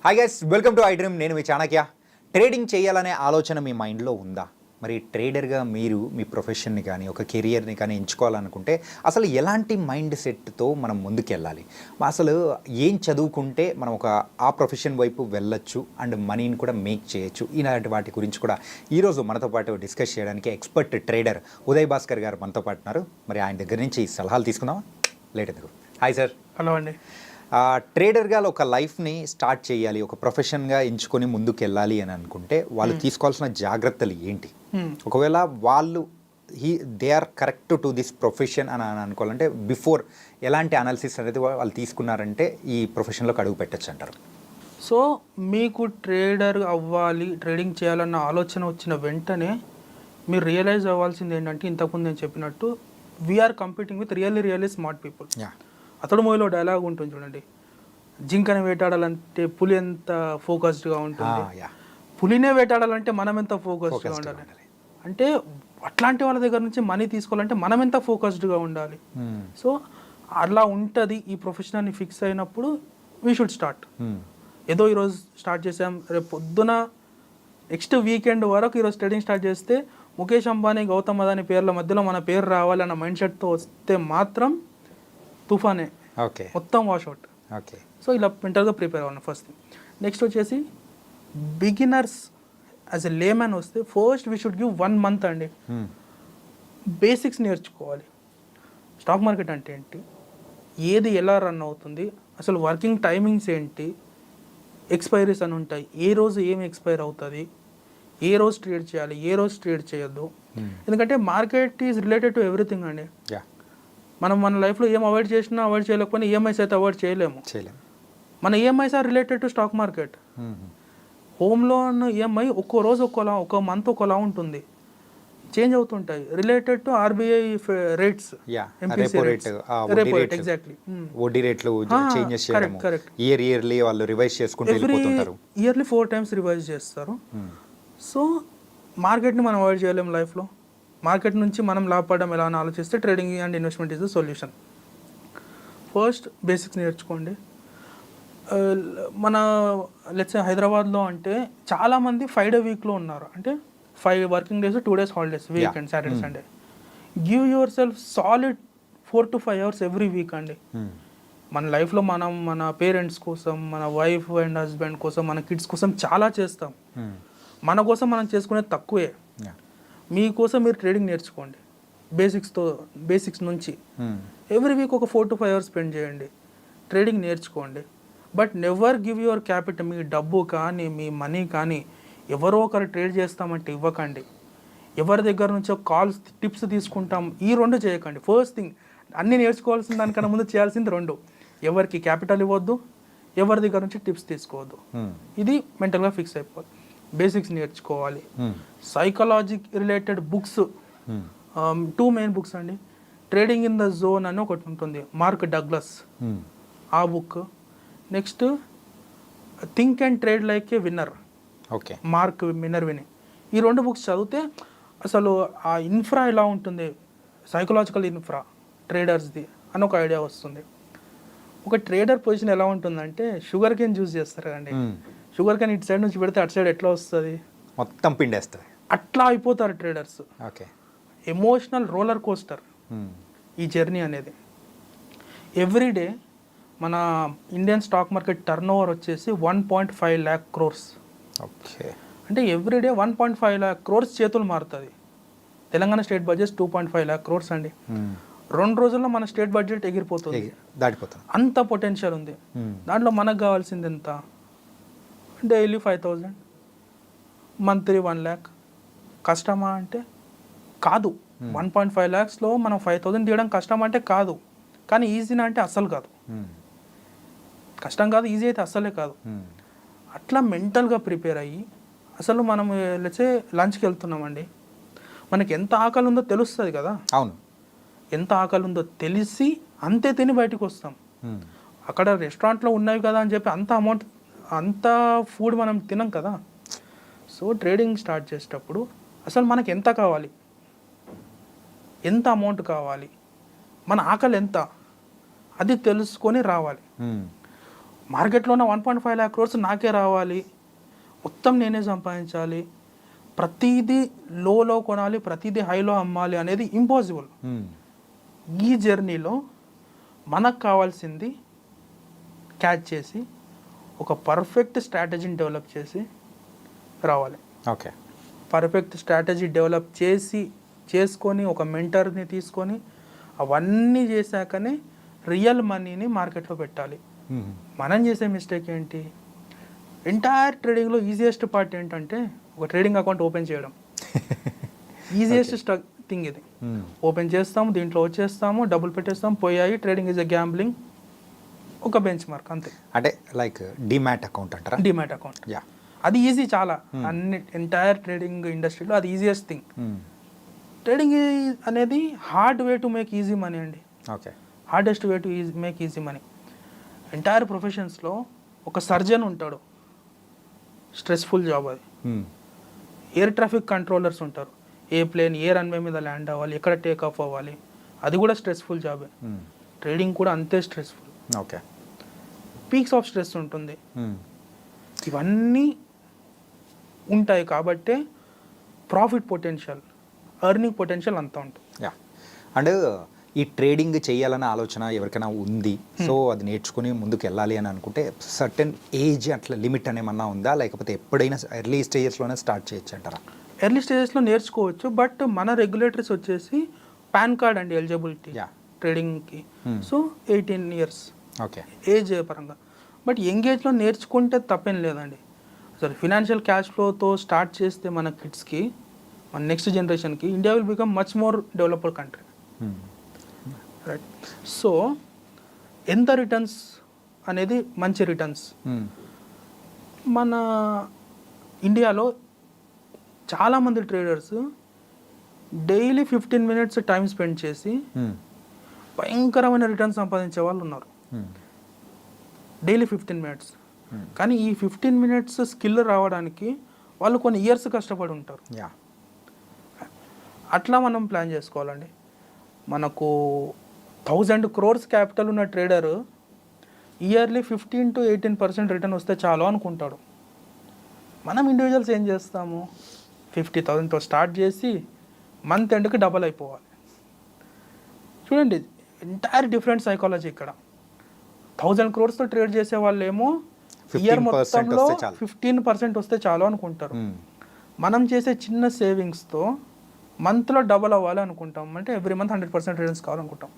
Hi guys, welcome to I dream. నేను మీ Chanakya. Trading చేయాలనే ఆలోచన మీ మైండ్లో ఉందా? మరి ట్రేడర్గా మీరు మీ ప్రొఫెషన్ని కానీ ఒక కెరియర్ని కానీ ఎంచుకోవాలనుకుంటే అసలు ఎలాంటి మైండ్ సెట్తో మనం ముందుకెళ్ళాలి? అసలు ఏం చదువుకుంటే మనం ఆ ప్రొఫెషన్ వైపు వెళ్ళొచ్చు అండ్ మనీని కూడా మేక్ చేయొచ్చు? ఇలాంటి వాటి గురించి కూడా ఈరోజు మనతో పాటు డిస్కస్ చేయడానికి ఎక్స్పర్ట్ ట్రేడర్ ఉదయ్ భాస్కర్ గారు మనతో పాటు ఉన్నారు. మరి ఆయన దగ్గర నుంచి సలహాలు తీసుకుందామా? లేట్ ఎందుకు. Hi sir. హలో అండి. ట్రేడర్గా ఒక లైఫ్ని స్టార్ట్ చేయాలి, ఒక ప్రొఫెషన్గా ఎంచుకొని ముందుకు వెళ్ళాలి అని అనుకుంటే వాళ్ళు తీసుకోవాల్సిన జాగ్రత్తలు ఏంటి? ఒకవేళ వాళ్ళు they are correct to this profession అని అనుకోవాలంటే బిఫోర్ ఎలాంటి అనాలిసిస్ అనేది వాళ్ళు తీసుకున్నారంటే ఈ ప్రొఫెషన్లోకి అడుగు పెట్టచ్చు అంటారు? సో మీకు ట్రేడర్ అవ్వాలి, ట్రేడింగ్ చేయాలన్న ఆలోచన వచ్చిన వెంటనే మీరు రియలైజ్ అవ్వాల్సింది ఏంటంటే, ఇంతకుముందు నేను చెప్పినట్టు we are competing with really smart people. Athadu మూవీలో డైలాగ్ ఉంటుంది చూడండి, జింకని వేటాడాలంటే పులి ఎంత ఫోకస్డ్గా ఉంటుంది, పులినే వేటాడాలంటే మనం ఎంత ఫోకస్డ్గా ఉండాలి. అంటే అట్లాంటి వాళ్ళ దగ్గర నుంచి మనీ తీసుకోవాలంటే మనం ఎంత ఫోకస్డ్గా ఉండాలి. సో అలా ఉంటుంది ఈ ప్రొఫెషన్ని ఫిక్స్ అయినప్పుడు వీ షుడ్ స్టార్ట్. ఏదో ఈరోజు స్టార్ట్ చేసాం, రేపు పొద్దున నెక్స్ట్ వీకెండ్ వరకు ఈరోజు ట్రేడింగ్ స్టార్ట్ చేస్తే ముఖేష్ అంబానీ, గౌతమ్ అదాని పేర్ల మధ్యలో మన పేరు రావాలి అన్న మైండ్ సెట్తో వస్తే మాత్రం తుఫానే, మొత్తం వాష్అవుట్. సో ఇలా మెంటల్గా ప్రిపేర్ అవ్వాలి ఫస్ట్ థింగ్. నెక్స్ట్ వచ్చేసి బిగినర్స్ యాజ్ ఎ లేమ్యాన్ వస్తే first we should give 1 month అండి. బేసిక్స్ నేర్చుకోవాలి. స్టాక్ మార్కెట్ అంటే ఏంటి, ఏది ఎలా రన్ అవుతుంది, అసలు వర్కింగ్ టైమింగ్స్ ఏంటి, ఎక్స్పైరీస్ అని ఉంటాయి, ఏ రోజు ఏమి ఎక్స్పైర్ అవుతుంది, ఏ రోజు ట్రేడ్ చేయాలి, ఏ రోజు ట్రేడ్ చేయొద్దు. ఎందుకంటే market is related to everything అండి. మనం మన లైఫ్లో ఏం అవాయిడ్ చేసినా అవాయిడ్ చేయలేకపోయినా ఈఎంఐస్ అయితే అవాయిడ్ చేయలేము. మన EMIs are related to stock market. Home loan EMI ఒక్కో రోజు ఒక్కోలా, ఒక్కో మంత్ ఒక్కోలా ఉంటుంది, చేంజ్ అవుతుంటాయి, related to RBI rates, exactly వడ్డీ రేట్లు చేంజెస్ చేయడం. కరెక్ట్. ఇయర్లీ వాళ్ళు రివైజ్ చేసుకుంటూ వెళ్ళిపోతుంటారు. ఇయర్లీ 4 times రివైజ్ చేస్తారు. సో మార్కెట్ని మనం అవాయిడ్ చేయలేము లైఫ్లో. మార్కెట్ నుంచి మనం లాభపడడం ఎలా అని ఆలోచిస్తే trading and investment is the solution. First basics నేర్చుకోండి. మన లెట్స్ సే హైదరాబాద్లో అంటే చాలామంది 5 day వీక్లో ఉన్నారు. అంటే 5 working days, 2 days holidays, weekend, Saturday Sunday. Give your self solid 4 to 5 hours every week అండి. మన లైఫ్లో మనం మన పేరెంట్స్ కోసం, మన వైఫ్ అండ్ హస్బెండ్ కోసం, మన కిడ్స్ కోసం చాలా చేస్తాం. మన కోసం మనం చేసుకునేది తక్కువే. మీకోసం మీరు ట్రేడింగ్ నేర్చుకోండి బేసిక్స్ నుంచి. ఎవ్రీ వీక్ ఒక 4 to 5 hours స్పెండ్ చేయండి, ట్రేడింగ్ నేర్చుకోండి. But never give your capital, మీ డబ్బు కానీ మీ మనీ కానీ ఎవరో ఒకరు ట్రేడ్ చేస్తామంటే ఇవ్వకండి. ఎవరి దగ్గర నుంచో కాల్స్, టిప్స్ తీసుకుంటాం, ఈ 2 చేయకండి. ఫస్ట్ థింగ్, అన్నీ నేర్చుకోవాల్సిన దానికన్నా ముందు చేయాల్సింది 2. ఎవరికి క్యాపిటల్ ఇవ్వద్దు, ఎవరి దగ్గర నుంచి టిప్స్ తీసుకోవద్దు. ఇది మెంటల్గా ఫిక్స్ అయిపోద్ది. బేసిక్స్ నేర్చుకోవాలి. Psychology related books 2 main books అండి. ట్రేడింగ్ ఇన్ ద జోన్ అని ఒకటి ఉంటుంది, మార్క్ డగ్లస్, ఆ book. Next think and trade like a winner, Mark Minervini. ఈ 2 బుక్స్ చదివితే అసలు ఆ ఇన్ఫ్రా ఎలా ఉంటుంది, సైకలాజికల్ ఇన్ఫ్రా ట్రేడర్స్ది అని ఒక ఐడియా వస్తుంది. ఒక ట్రేడర్ పొజిషన్ ఎలా ఉంటుందంటే, షుగర్ కేన్ జ్యూస్ చేస్తారు కదండి, షుగర్ కేన్ ఇటు సైడ్ నుంచి పెడితే అటు సైడ్ ఎట్లా వస్తుంది, మొత్తం పిండేస్తుంది, అట్లా అయిపోతారు ట్రేడర్స్. ఎమోషనల్ రోలర్ కోస్టర్ ఈ జర్నీ అనేది. ఎవ్రీడే మన Indian stock market turn over వచ్చేసి 1.5 lakh crores. అంటే ఎవ్రీడే 1.5 lakh crores చేతులు మారుతుంది. Telangana state budget 2.5 lakh crores అండి. 2 రోజుల్లో మన స్టేట్ బడ్జెట్ ఎగిరిపోతుంది, దాటిపోతుంది. అంత పొటెన్షియల్ ఉంది. దాంట్లో మనకు కావాల్సింది ఎంత, డైలీ 5,000, మంత్లీ 1 lakh. కష్టమా అంటే కాదు. 1.5 lakhsలో మనం 5,000 తీయడం కష్టం అంటే కాదు, కానీ ఈజీనా అంటే అస్సలు కాదు. కష్టం కాదు, ఈజీ అయితే అస్సలే కాదు. అట్లా మెంటల్గా ప్రిపేర్ అయ్యి, అసలు మనం లేచే లంచ్కి వెళ్తున్నామండి, మనకి ఎంత ఆకలి ఉందో తెలుస్తుంది కదా. అవును, ఎంత ఆకలి ఉందో తెలిసి అంతే తిని బయటకు వస్తాం. అక్కడ రెస్టారెంట్లో ఉన్నాయి కదా అని చెప్పి అంత ఫుడ్ మనం తినం కదా. సో ట్రేడింగ్ స్టార్ట్ చేసేటప్పుడు అసలు మనకి ఎంత కావాలి, ఎంత అమౌంట్ కావాలి, మన ఆకలి ఎంత, అది తెలుసుకొని రావాలి. మార్కెట్లో ఉన్న 1.5 lakh crores నాకే రావాలి, మొత్తం నేనే సంపాదించాలి, ప్రతిదీ లోలో కొనాలి, ప్రతిదీ హైలో అమ్మాలి అనేది ఇంపాసిబుల్. ఈ జర్నీలో మనకు కావాల్సింది క్యాచ్ చేసి ఒక పర్ఫెక్ట్ స్ట్రాటజీని డెవలప్ చేసి రావాలి. ఓకే, పర్ఫెక్ట్ స్ట్రాటజీ డెవలప్ చేసుకొని ఒక మెంటర్ని తీసుకొని అవన్నీ చేశాకనే రియల్ మనీని మార్కెట్లో పెట్టాలి. మనం చేసే మిస్టేక్ ఏంటి, ఎంటైర్ ట్రేడింగ్లో ఈజియెస్ట్ పార్ట్ ఏంటంటే ఒక ట్రేడింగ్ అకౌంట్ ఓపెన్ చేయడం. ఈజియెస్ట్ థింగ్ ఇది. ఓపెన్ చేస్తాము, దీంట్లో వచ్చేస్తాము, డబ్బులు పెట్టేస్తాము, పోయాయి. ట్రేడింగ్ ఈజ్ ఎ గ్యాంబ్లింగ్, ఒక బెంచ్ మార్క్ అంతే. అంటే లైక్ డిమాట్ అకౌంట్ అంటారా? డిమాట్ అకౌంట్, అది ఈజీ చాలా. అన్ని ఎంటైర్ ట్రేడింగ్ ఇండస్ట్రీలో అది ఈజియెస్ట్ థింగ్. ట్రేడింగ్ అనేది hard way to make easy money అండి. Okay, hardest way to make easy money. Entire ప్రొఫెషన్స్లో ఒక సర్జన్ ఉంటాడు, స్ట్రెస్ఫుల్ జాబ్ అది. ఎయిర్ ట్రాఫిక్ కంట్రోలర్స్ ఉంటారు, ఏ ప్లేన్ ఏ రన్వే మీద ల్యాండ్ అవ్వాలి, ఎక్కడ టేక్ ఆఫ్ అవ్వాలి, అది కూడా స్ట్రెస్ఫుల్ జాబే. ట్రేడింగ్ కూడా అంతే stressful. Okay, peaks of stress ఉంటుంది. ఇవన్నీ ఉంటాయి కాబట్టే ప్రాఫిట్ పొటెన్షియల్, ఎర్నింగ్ పొటెన్షియల్ అంతా ఉంటుంది. యా, అండ్ ఈ ట్రేడింగ్ చేయాలన్న ఆలోచన ఎవరికైనా ఉంది, సో అది నేర్చుకుని ముందుకు వెళ్ళాలి అని అనుకుంటే సర్టెన్ ఏజ్ అట్లా లిమిట్ అనేమన్నా ఉందా, లేకపోతే ఎప్పుడైనా ఎర్లీ స్టేజెస్లోనే స్టార్ట్ చేయొచ్చు అంటారా? ఎర్లీ స్టేజెస్లో నేర్చుకోవచ్చు, బట్ మన రెగ్యులేటరీస్ వచ్చేసి పాన్ కార్డ్ అండి ఎలిజిబిలిటీ ట్రేడింగ్కి. సో 18 years ఓకే, ఏజ్ పరంగా. బట్ యంగ్ ఏజ్లో నేర్చుకుంటే తప్పేం లేదండి. అసలు ఫినాన్షియల్ క్యాష్ ఫ్లోతో స్టార్ట్ చేస్తే మన కిడ్స్కి, మన నెక్స్ట్ జనరేషన్కి, India will become much more developed country. Right. So ఎంత రిటర్న్స్ అనేది మంచి రిటర్న్స్. మన ఇండియాలో చాలామంది traders daily 15 minutes time spend చేసి భయంకరమైన రిటర్న్స్ సంపాదించే వాళ్ళు ఉన్నారు. Daily 15 minutes. కానీ ఈ 15 minutes స్కిల్ రావడానికి వాళ్ళు కొన్ని ఇయర్స్ కష్టపడి ఉంటారు. అట్లా మనం ప్లాన్ చేసుకోవాలండి. మనకు 1000 crores క్యాపిటల్ ఉన్న ట్రేడర్ ఇయర్లీ 15 to 18% రిటర్న్ వస్తే చాలు అనుకుంటాడు. మనం ఇండివిజువల్స్ ఏం చేస్తాము, 50,000తో స్టార్ట్ చేసి మంత్ ఎండ్కి డబల్ అయిపోవాలి. చూడండి, ఎంటైర్ డిఫరెంట్ సైకాలజీ ఇక్కడ. 1000 crores ట్రేడ్ చేసే వాళ్ళు ఏమో ఇయర్ మొత్తంలో 15% వస్తే చాలు అనుకుంటారు. మనం చేసే చిన్న సేవింగ్స్తో మంత్లో డబల్ అవ్వాలి అనుకుంటాం, అంటే ఎవ్రీ మంత్ 100% రిటర్న్స్ కావాలనుకుంటాం.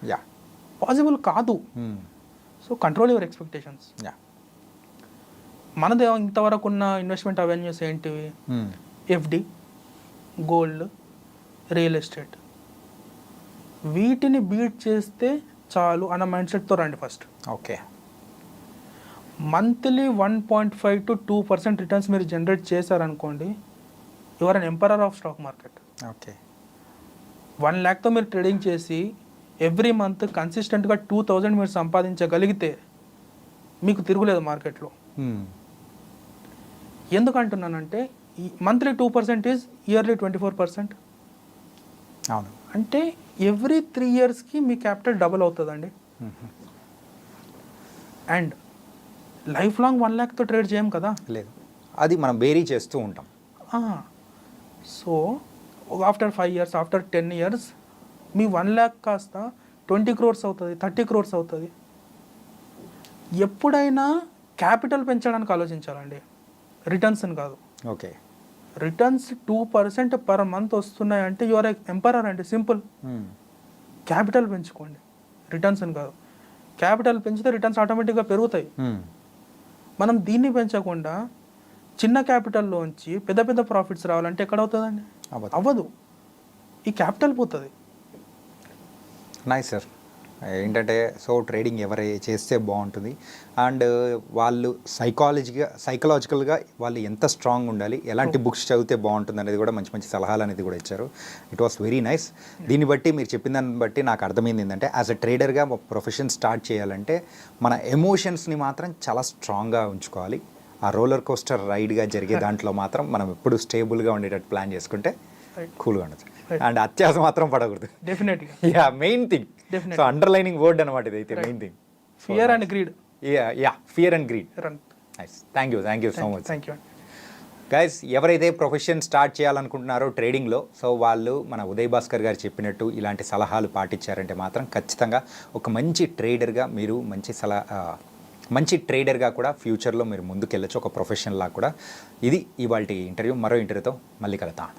పాసిబుల్ కాదు. So control your expectations. మనది ఇంతవరకు ఉన్న ఇన్వెస్ట్మెంట్ అవెన్యూస్ ఏంటివి, ఎఫ్డి, గోల్డ్, రియల్ ఎస్టేట్. వీటిని బీట్ చేస్తే చాలు అన్న మైండ్ సెట్తో రండి first. Okay, monthly 1.5 to 2% returns మీరు జనరేట్ చేశారనుకోండి, your an emperor of stock market. Okay, 1 lakhతో మీరు ట్రేడింగ్ చేసి ఎవ్రీ మంత్ కన్సిస్టెంట్గా 2,000 మీరు సంపాదించగలిగితే మీకు తిరుగులేదు మార్కెట్లో. ఎందుకంటున్నానంటే ఈ మంత్లీ 2% ఈజ్ ఇయర్లీ 24%. అవును, అంటే ఎవ్రీ 3 yearsకి మీ క్యాపిటల్ డబుల్ అవుతుందండి. అండ్ లైఫ్ లాంగ్ 1 lakhతో ట్రేడ్ చేయం కదా, లేదు, అది మనం వేరీ చేస్తూ ఉంటాం. So after 5 years, after 10 years మీ 1 lakh కాస్త 20 crores అవుతుంది, 30 crores అవుతుంది. ఎప్పుడైనా క్యాపిటల్ పెంచడానికి ఆలోచించాలండి, రిటర్న్స్ని కాదు. ఓకే, రిటర్న్స్ 2% పర్ మంత్ వస్తున్నాయంటే యువర్ ఎంపరర్ అండి, సింపుల్. క్యాపిటల్ పెంచుకోండి, రిటర్న్స్ని కాదు. క్యాపిటల్ పెంచితే రిటర్న్స్ ఆటోమేటిక్గా పెరుగుతాయి. మనం దీన్ని పెంచకుండా చిన్న క్యాపిటల్లోంచి పెద్ద పెద్ద ప్రాఫిట్స్ రావాలంటే ఎక్కడ అవుతుందండి, అవ్వదు. ఈ క్యాపిటల్ పోతుంది. Nice sir. ఏంటంటే సో ట్రేడింగ్ ఎవరు చేస్తే బాగుంటుంది, అండ్ వాళ్ళు సైకలాజికల్గా వాళ్ళు ఎంత స్ట్రాంగ్ ఉండాలి, ఎలాంటి బుక్స్ చదివితే బాగుంటుంది అనేది కూడా మంచి మంచి సలహాలు అనేది కూడా ఇచ్చారు. It was very nice. దీన్ని బట్టి మీరు చెప్పిన దాన్ని బట్టి నాకు అర్థమైంది ఏంటంటే యాజ్ అ ట్రేడర్గా ప్రొఫెషన్ స్టార్ట్ చేయాలంటే మన ఎమోషన్స్ని మాత్రం చాలా స్ట్రాంగ్గా ఉంచుకోవాలి. ఆ రోలర్ కోస్టర్ రైడ్గా జరిగే దాంట్లో మాత్రం మనం ఎప్పుడు స్టేబుల్గా ఉండేటట్టు ప్లాన్ చేసుకుంటే కూల్గా ఉండదు. అండ్ అత్యాస మాత్రం పడకూడదు. డెఫినెట్గా, yeah, main thing. So underlining word అనమాట ఇదైతే main thing. Fear and greed. Yeah fear and greed. Run. Nice, thank you so much. Thank you. Guys, ఎవరైతే ప్రొఫెషన్ స్టార్ట్ చేయాలనుకుంటున్నారో ట్రేడింగ్లో, సో వాళ్ళు మన ఉదయ్ భాస్కర్ గారు చెప్పినట్టు ఇలాంటి సలహాలు పాటించారంటే మాత్రం ఖచ్చితంగా ఒక మంచి ట్రేడర్గా మీరు మంచి ట్రేడర్గా కూడా ఫ్యూచర్లో మీరు ముందుకెళ్ళచ్చు, ఒక ప్రొఫెషన్ లా కూడా. ఇది ఇవాల్టి ఇంటర్వ్యూ. మరో ఇంటర్వ్యూతో మళ్ళీ కలుద్దాం.